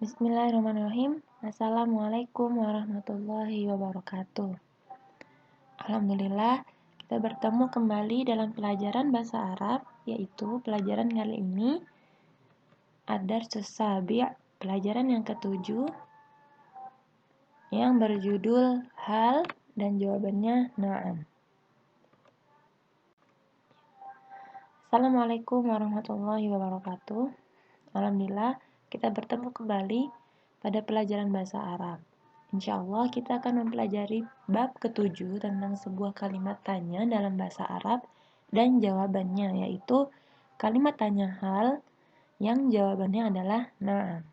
Bismillahirrahmanirrahim. Assalamualaikum warahmatullahi wabarakatuh. Alhamdulillah, kita bertemu kembali dalam pelajaran bahasa Arab, yaitu pelajaran kali ini Ad-Darsus Sabi', pelajaran yang ketujuh, yang berjudul hal dan jawabannya na'am. Assalamualaikum warahmatullahi wabarakatuh. Alhamdulillah, kita bertemu kembali pada pelajaran bahasa Arab. Insya Allah kita akan mempelajari bab ketujuh tentang sebuah kalimat tanya dalam bahasa Arab dan jawabannya, yaitu kalimat tanya hal yang jawabannya adalah na'am.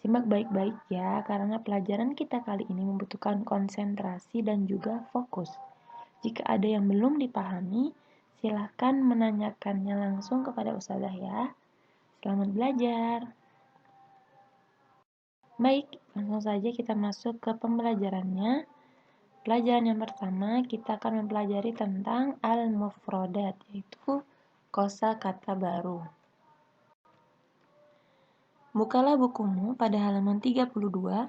Simak baik-baik ya, karena pelajaran kita kali ini membutuhkan konsentrasi dan juga fokus. Jika ada yang belum dipahami, silahkan menanyakannya langsung kepada ustazah ya. Selamat belajar. Baik, langsung saja kita masuk ke pembelajarannya. Pelajaran yang pertama, kita akan mempelajari tentang al-mufrodat, yaitu kosakata baru. Bukalah bukumu pada halaman 32.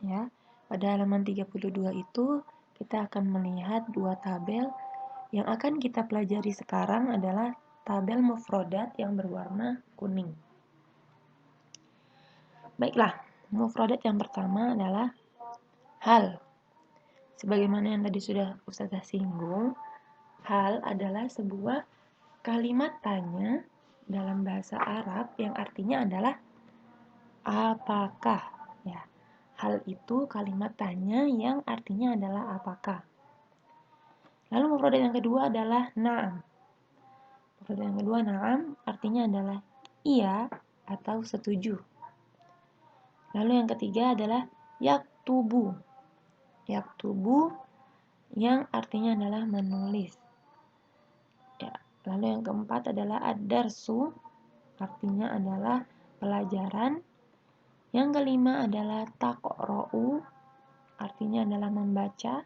Ya, pada halaman 32 itu kita akan melihat dua tabel. Yang akan kita pelajari sekarang adalah tabel mufrodat yang berwarna kuning. Baiklah, mufrodat yang pertama adalah hal. Sebagaimana yang tadi sudah Ustazah singgung, hal adalah sebuah kalimat tanya dalam bahasa Arab yang artinya adalah apakah. Ya, hal itu kalimat tanya yang artinya adalah apakah. Lalu mufradat yang kedua adalah na'am. Mufradat yang kedua na'am artinya adalah iya atau setuju. Lalu yang ketiga adalah yaktubu. Yaktubu yang artinya adalah menulis. Ya, lalu yang keempat adalah ad-darsu, artinya adalah pelajaran. Yang kelima adalah taqra'u, artinya adalah membaca.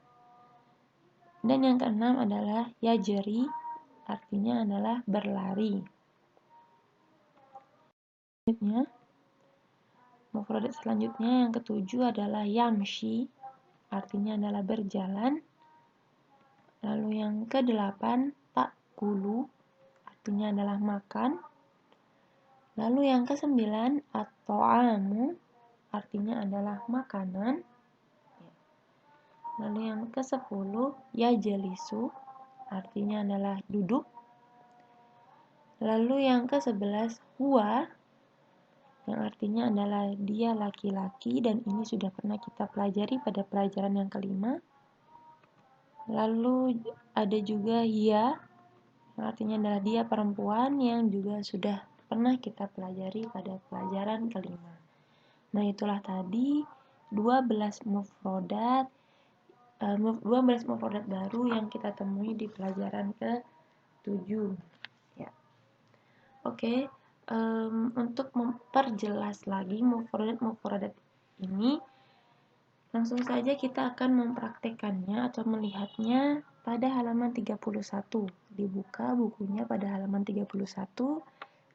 Dan yang keenam adalah yajri, artinya adalah berlari. Mufradat selanjutnya yang ketujuh adalah yamshi, artinya adalah berjalan. Lalu yang kedelapan takulu, artinya adalah makan. Lalu yang kesembilan at-ta'amu, artinya adalah makanan. Lalu yang ke-10 yajlisu, artinya adalah duduk. Lalu yang ke-11 huwa, yang artinya adalah dia laki-laki, dan ini sudah pernah kita pelajari pada pelajaran yang kelima. Lalu ada juga hiya, yang artinya adalah dia perempuan, yang juga sudah pernah kita pelajari pada pelajaran kelima. Nah, itulah tadi 12 mufrodat baru yang kita temui di pelajaran ke-7. Ya. Oke, untuk memperjelas lagi mufrodat ini, langsung saja kita akan mempraktekannya atau melihatnya pada halaman 31. Dibuka bukunya pada halaman 31.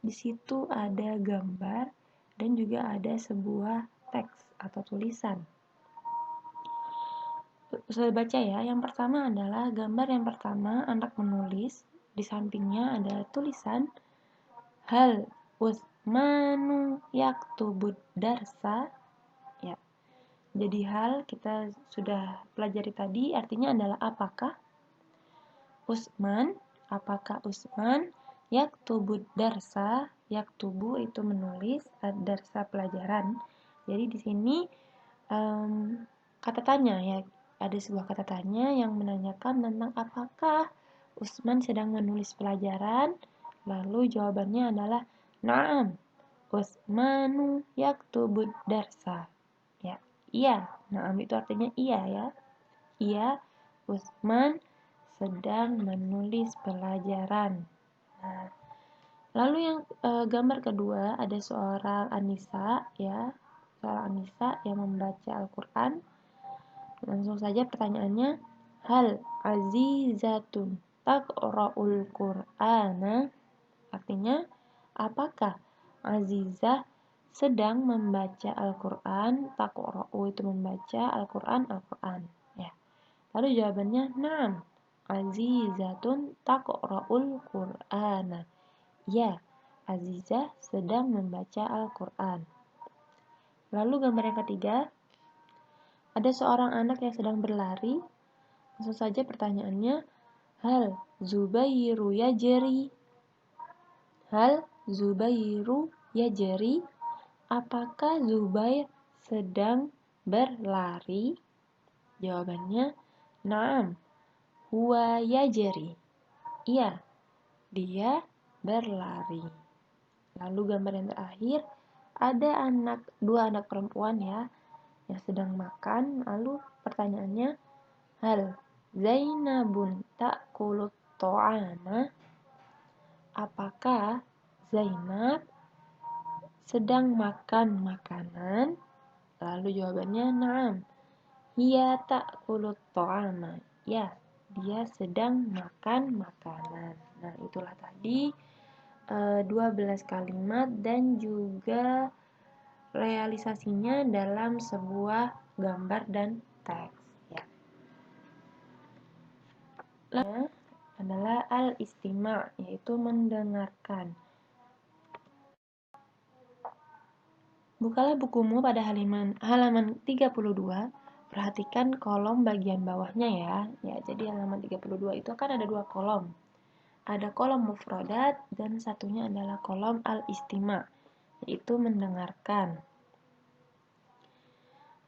Di situ ada gambar dan juga ada sebuah teks atau tulisan. Sudah baca ya. Yang pertama adalah gambar yang pertama, anak menulis. Di sampingnya ada tulisan hal Utsmanu yaktubud darsa. Ya. Jadi hal kita sudah pelajari tadi, artinya adalah apakah Utsman, apakah Utsman yaktubud darsa, yaktubu itu menulis, darsa pelajaran. Jadi di sini kata tanya ya, ada sebuah kata tanya yang menanyakan tentang apakah Utsman sedang menulis pelajaran. Lalu jawabannya adalah na'am, Utsmanu yaktubud darsa. Ya, iya. Na'am itu artinya iya ya. Iya, Utsman sedang menulis pelajaran. Nah, lalu yang gambar kedua ada seorang Anissa ya, seorang Anissa yang membaca Al-Qur'an. Langsung saja pertanyaannya, hal azizatun taqra'ul Qur'ana, artinya apakah Azizah sedang membaca Al-Quran. Taqra'u itu membaca Al-Quran, ya. Lalu jawabannya na'am, azizatun taqra'ul Qur'ana. Ya, Azizah sedang membaca Al-Quran. Lalu gambar yang ketiga, ada seorang anak yang sedang berlari. Langsung saja pertanyaannya, hal Zubairu yajri? Hal Zubairu yajri? Apakah Zubair sedang berlari? Jawabannya, na'am, huwa yajri. Iya, dia berlari. Lalu gambar yang terakhir, ada dua anak perempuan ya yang sedang makan. Lalu pertanyaannya, hal Zainabun ta'kulut ta'ama? Apakah Zainab sedang makan makanan? Lalu jawabannya na'am, hiya ta'kulut ta'ama. Ya, dia sedang makan makanan. Nah, itulah tadi 12 kalimat dan juga realisasinya dalam sebuah gambar dan teks ya. Lalu adalah al-istima', yaitu mendengarkan. Bukalah bukumu pada halaman 32. Perhatikan kolom bagian bawahnya ya. Ya, jadi halaman 32 itu kan ada dua kolom. Ada kolom mufradat dan satunya adalah kolom al-istima', yaitu mendengarkan.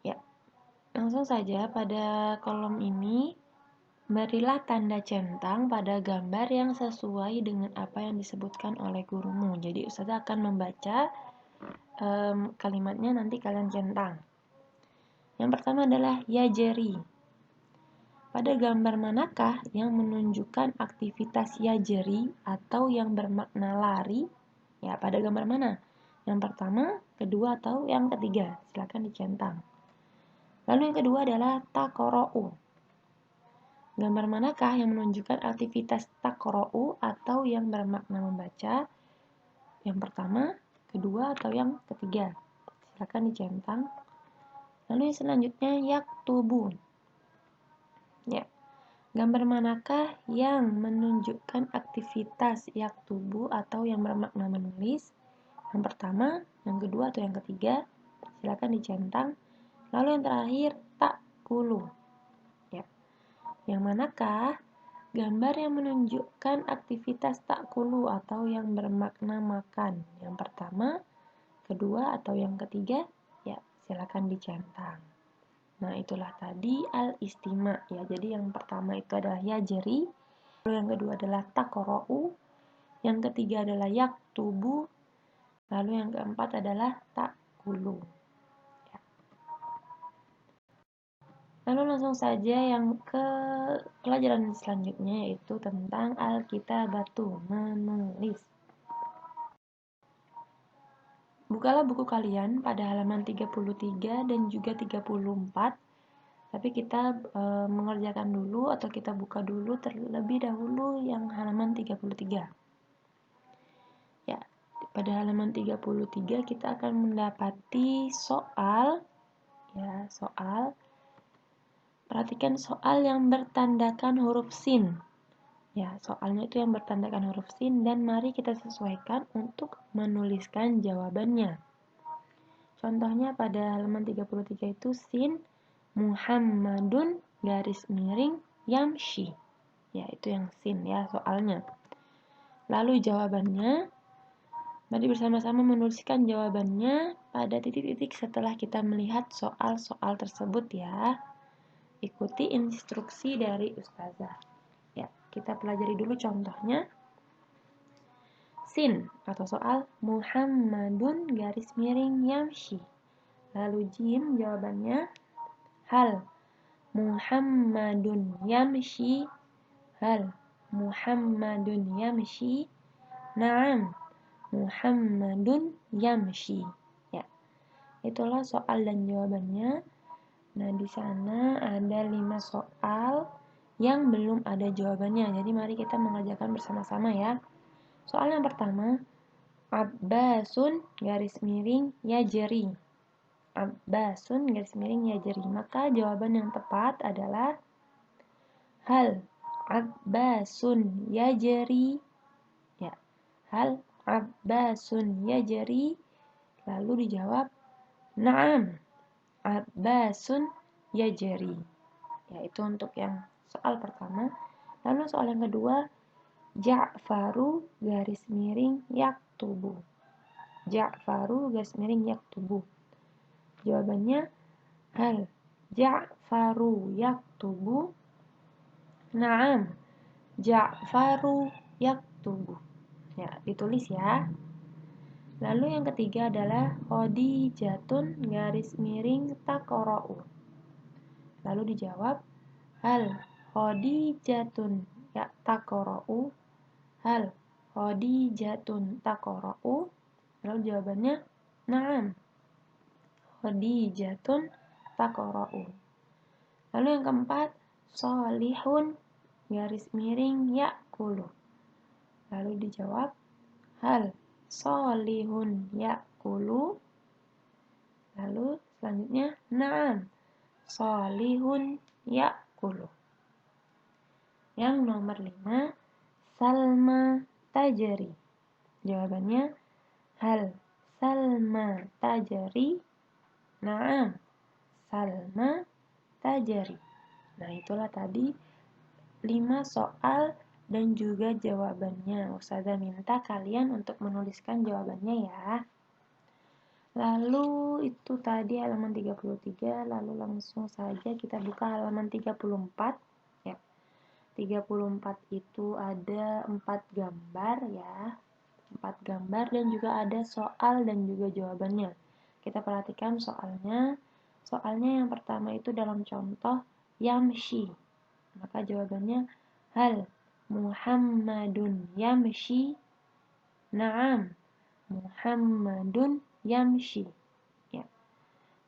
Ya, langsung saja pada kolom ini berilah tanda centang pada gambar yang sesuai dengan apa yang disebutkan oleh gurumu. Jadi Ustazah akan membaca kalimatnya, nanti kalian centang. Yang pertama adalah yajri. Pada gambar manakah yang menunjukkan aktivitas yajri atau yang bermakna lari? Ya, pada gambar mana? Yang pertama, kedua, atau yang ketiga? Silakan dicentang. Lalu yang kedua adalah taqra'u. Gambar manakah yang menunjukkan aktivitas taqra'u atau yang bermakna membaca? Yang pertama, kedua, atau yang ketiga? Silakan dicentang. Lalu yang selanjutnya yaktubu. Ya. Gambar manakah yang menunjukkan aktivitas yaktubu atau yang bermakna menulis? Yang pertama, yang kedua, atau yang ketiga? Silakan dicentang. Lalu yang terakhir, ta'kulu. Ya. Yang manakah gambar yang menunjukkan aktivitas ta'kulu atau yang bermakna makan? Yang pertama, kedua, atau yang ketiga? Ya, silakan dicentang. Nah, itulah tadi al-istima' ya. Jadi yang pertama itu adalah yajri, lalu yang kedua adalah taqra'u, yang ketiga adalah yaktubu, lalu yang keempat adalah ta'kulu. Ya. Lalu langsung saja yang ke pelajaran selanjutnya, yaitu tentang al-kitabatu, menulis. Bukalah buku kalian pada halaman 33 dan juga 34. Tapi kita mengerjakan dulu atau kita buka dulu terlebih dahulu yang halaman 33. Ya, pada halaman 33 kita akan mendapati soal. Ya, soal. Perhatikan soal yang bertandakan huruf sin. Ya, soalnya itu yang bertandakan huruf sin dan mari kita sesuaikan untuk menuliskan jawabannya. Contohnya pada halaman 33 itu sin Muhammadun garis miring yamshi. Ya, itu yang sin ya soalnya. Lalu jawabannya, mari bersama-sama menuliskan jawabannya pada titik-titik setelah kita melihat soal-soal tersebut ya. Ikuti instruksi dari Ustazah. Ya, kita pelajari dulu contohnya. Sin atau soal Muhammadun garis miring yamshi. Lalu jim jawabannya hal Muhammadun yamshi. Hal Muhammadun yamshi? Naam, Muhammadun yamshi. Ya, itulah soal dan jawabannya. Nah, di sana ada 5 soal yang belum ada jawabannya. Jadi mari kita mengerjakan bersama-sama ya. Soal yang pertama, Abbasun garis miring yajri. Abbasun garis miring yajri. Maka jawaban yang tepat adalah hal Abbasun yajri. Ya, hal Abbasun yajri. Lalu dijawab na'am Abbasun yajri. Ya, itu untuk yang soal pertama. Lalu soal yang kedua, Ja'faru garis miring yaktubu. Ja'faru garis miring yaktubu. Jawabannya hal Ja'faru yaktubu. Naam Ja'faru yaktubu. Ya, ditulis ya. Lalu yang ketiga adalah Khadijatun garis miring taqra'u. Lalu dijawab hal Khadijatun ya taqra'u. Hal Khadijatun taqra'u. Lalu jawabannya na'am Khadijatun taqra'u. Lalu yang keempat Shalihun garis miring ya'kulu. Lalu dijawab hal Shalihun ya'kulu. Lalu selanjutnya na'am Shalihun ya'kulu. Yang nomor 5 Salma tajri. Jawabannya hal Salma tajri. Na'am Salma tajri. Nah, itulah tadi 5 soal dan juga jawabannya. Ustazah minta kalian untuk menuliskan jawabannya ya. Lalu itu tadi halaman 33, lalu langsung saja kita buka halaman 34 ya. 34 itu ada 4 gambar ya. 4 gambar dan juga ada soal dan juga jawabannya. Kita perhatikan soalnya. Soalnya yang pertama itu dalam contoh yamshi. Maka jawabannya hal Muhammadun yamshi. Naam Muhammadun yamshi. Ya.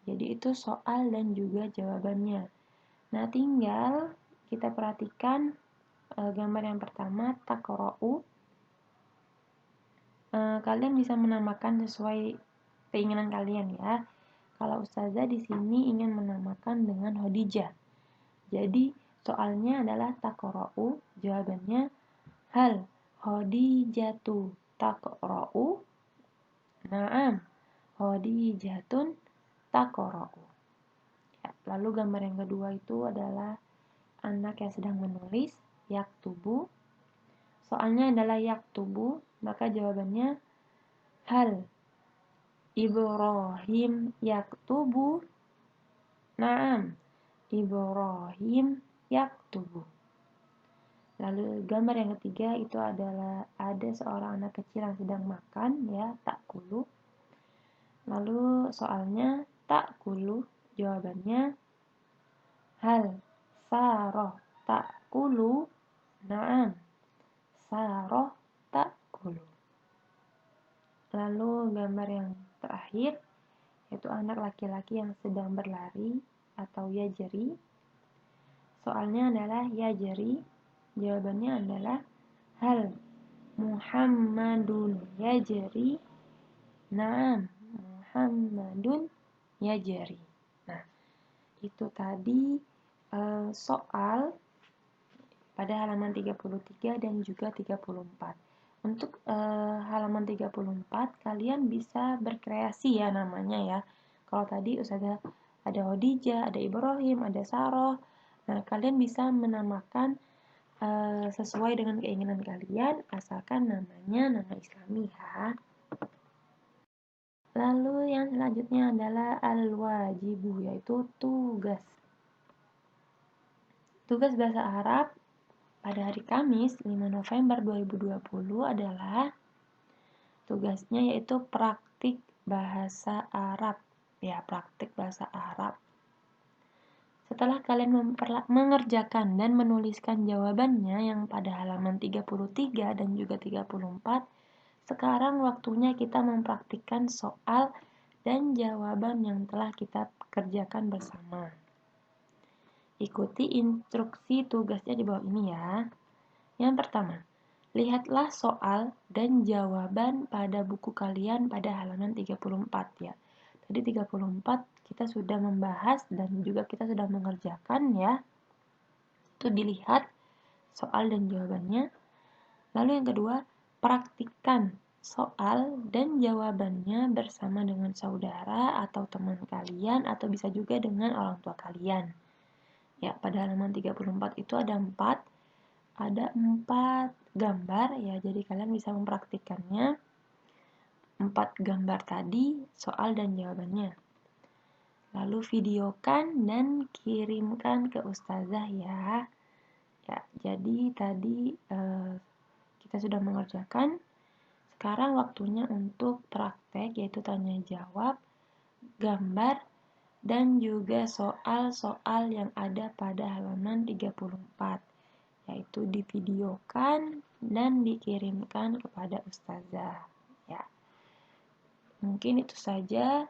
Jadi itu soal dan juga jawabannya. Nah, tinggal kita perhatikan gambar yang pertama taqra'u. Kalian bisa menamakan sesuai keinginan kalian ya. Kalau ustazah di sini ingin menamakan dengan Khadijah. Jadi soalnya adalah taqra'u, jawabannya hal Khadijatu taqra'u. Naam Khadijatun taqra'u. Ya, lalu gambar yang kedua itu adalah anak yang sedang menulis yaktubu. Soalnya adalah yaktubu, maka jawabannya hal Ibrahim yaktubu. Naam Ibrahim yaktubu. Lalu gambar yang ketiga itu adalah ada seorang anak kecil yang sedang makan ya, ta'kulu. Lalu soalnya ta'kulu, jawabannya hal Saroh ta'kulu. Naam Saroh ta'kulu. Lalu gambar yang terakhir yaitu anak laki-laki yang sedang berlari atau yajri. Soalnya adalah yajri. Jawabannya adalah hal Muhammadun yajri. Naam Muhammadun yajri. Nah, itu tadi soal pada halaman 33 dan juga 34. Untuk halaman 34 kalian bisa berkreasi ya namanya ya. Kalau tadi ustazah ada Khadijah, ada Ibrahim, ada Saroh. Nah, kalian bisa menamakan sesuai dengan keinginan kalian, asalkan namanya nama Islami ya. Lalu yang selanjutnya adalah al-wajibu, yaitu tugas. Tugas bahasa Arab pada hari Kamis 5 November 2020 adalah tugasnya yaitu praktik bahasa Arab. Ya, praktik bahasa Arab. Setelah kalian mengerjakan dan menuliskan jawabannya yang pada halaman 33 dan juga 34, sekarang waktunya kita mempraktikkan soal dan jawaban yang telah kita kerjakan bersama. Ikuti instruksi tugasnya di bawah ini ya. Yang pertama, lihatlah soal dan jawaban pada buku kalian pada halaman 34 ya. Tadi 34 kita sudah membahas dan juga kita sudah mengerjakan ya. Itu dilihat soal dan jawabannya. Lalu yang kedua, praktikkan soal dan jawabannya bersama dengan saudara atau teman kalian atau bisa juga dengan orang tua kalian. Ya, pada halaman 34 itu ada 4 gambar ya, jadi kalian bisa mempraktikkannya 4 gambar tadi, soal dan jawabannya. Lalu videokan dan kirimkan ke ustazah ya. Ya, jadi tadi kita sudah mengerjakan. Sekarang waktunya untuk praktek, yaitu tanya jawab, gambar, dan juga soal-soal yang ada pada halaman 34, yaitu divideokan dan dikirimkan kepada ustazah. Ya, mungkin itu saja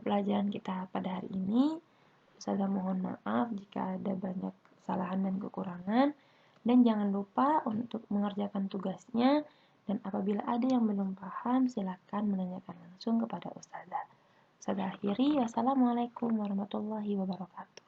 pelajaran kita pada hari ini. Ustazah mohon maaf jika ada banyak kesalahan dan kekurangan. Dan jangan lupa untuk mengerjakan tugasnya. Dan apabila ada yang belum paham, silakan menanyakan langsung kepada ustazah. Ustazah akhiri, wassalamualaikum warahmatullahi wabarakatuh.